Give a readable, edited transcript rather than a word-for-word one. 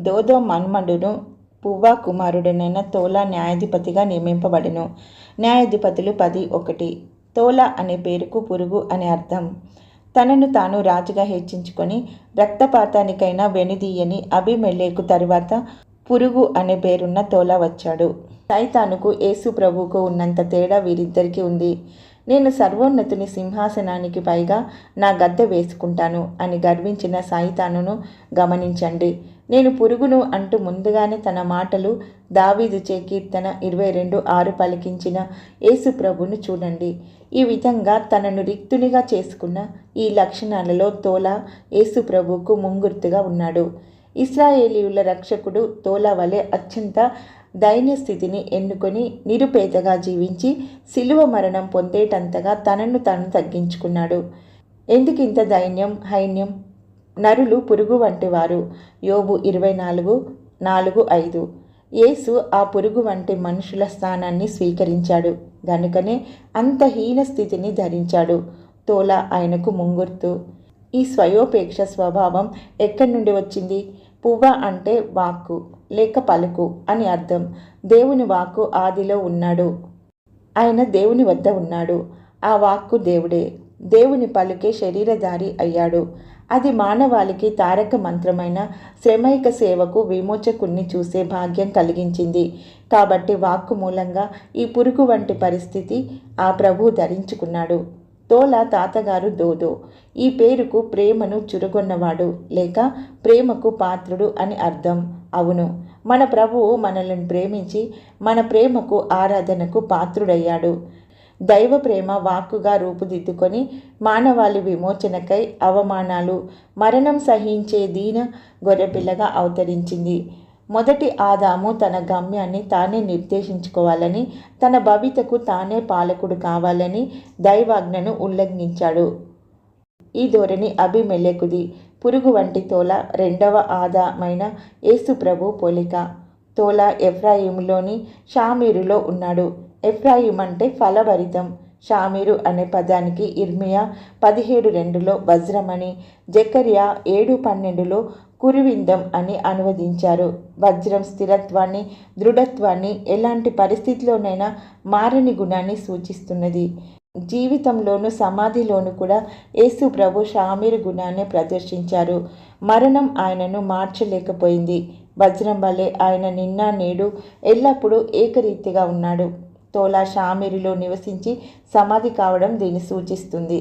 దోదో మన్మడును పువ్వా కుమారుడనైన తోలా న్యాయాధిపతిగా నియమింపబడెను. న్యాయాధిపతులు 10:1. తోలా అనే పేరుకు పురుగు అనే అర్థం. తనను తాను రాజుగా హెచ్చించుకొని రక్తపాతానికైనా వెనుదీయని అబీమెలెకు తరువాత పురుగు అనే పేరున్న తోలా వచ్చాడు. సైతానుకు యేసు ప్రభువుకు ఉన్నంత తేడా వీరిద్దరికీ ఉంది. నేను సర్వోన్నతుని సింహాసనానికి పైగా నా గద్దె వేసుకుంటాను అని గర్వించిన సైతానును గమనించండి. నేను పురుగును అంటూ ముందుగానే తన మాటలు దావీదుచే కీర్తన 22:6 పలికించిన యేసు ప్రభువును చూడండి. ఈ విధంగా తనను రిక్తునిగా చేసుకున్న ఈ లక్షణాలలో తోలా యేసు ప్రభువుకు ముంగుర్తుగా ఉన్నాడు. ఇశ్రాయేలీయుల రక్షకుడు తోలా వలె అత్యంత దైన్య స్థితిని ఎన్నుకొని నిరుపేదగా జీవించి శిలువ మరణం పొందేటంతగా తనను తాను తగ్గించుకున్నాడు. ఎందుకింత దైన్యం, హైన్యం? నరులు పురుగు వంటి వారు. యోబు 24:4-5. యేసు ఆ పురుగు వంటి మనుషుల స్థానాన్ని స్వీకరించాడు గనుకనే అంత హీన స్థితిని ధరించాడు. తోలా ఆయనకు ముంగుర్తు. ఈ స్వయోపేక్ష స్వభావం ఎక్కడి నుండి వచ్చింది? పువ్వ అంటే వాక్కు లేక పలుకు అని అర్థం. దేవుని వాక్కు ఆదిలో ఉన్నాడు. ఆయన దేవుని వద్ద ఉన్నాడు. ఆ వాక్కు దేవుడే. దేవుని పలుకే శరీరధారి అయ్యాడు. అది మానవాళికి తారక మంత్రమైన శ్రమైక సేవకు విమోచకుణ్ణి చూసే భాగ్యం కలిగించింది. కాబట్టి వాక్కు మూలంగా ఈ పురుగు వంటి పరిస్థితి ఆ ప్రభువు ధరించుకున్నాడు. తోలా తాతగారు దోదో. ఈ పేరుకు ప్రేమను చురగొన్నవాడు లేక ప్రేమకు పాత్రుడు అని అర్థం. అవును, మన ప్రభువు మనల్ని ప్రేమించి మన ప్రేమకు ఆరాధనకు పాత్రుడయ్యాడు. దైవ ప్రేమ వాక్కుగా రూపుదిద్దుకొని మానవాళి విమోచనకై అవమానాలు, మరణం సహించే దీన గొర్రెపిల్లగా అవతరించింది. మొదటి ఆదాము తన గమ్యాన్ని తానే నిర్దేశించుకోవాలని, తన భవితకు తానే పాలకుడు కావాలని దైవాజ్ఞను ఉల్లంఘించాడు. ఈ ధోరణి అబీమెలెకుది. పురుగు వంటి తోలా రెండవ ఆదామైన యేసు ప్రభు పోలిక. తోలా ఎఫ్రాయిములోని షామీరులో ఉన్నాడు. ఎఫ్రాయిం అంటే ఫలభరితం. షామీరు అనే పదానికి ఇర్మియా 17:2లో వజ్రమని, జకర్యా 7:12లో కురువిందం అని అనువదించారు. వజ్రం స్థిరత్వాన్ని, దృఢత్వాన్ని, ఎలాంటి పరిస్థితిలోనైనా మారని గుణాన్ని సూచిస్తున్నది. జీవితంలోనూ సమాధిలోనూ కూడా యేసు ప్రభు షామీరు గుణాన్ని ప్రదర్శించారు. మరణం ఆయనను మార్చలేకపోయింది. వజ్రం వలె ఆయన నిన్న నేడు ఎల్లప్పుడూ ఏకరీతిగా ఉన్నాడు. తోలా షామీరులో నివసించి సమాధి కావడం దీన్ని సూచిస్తుంది.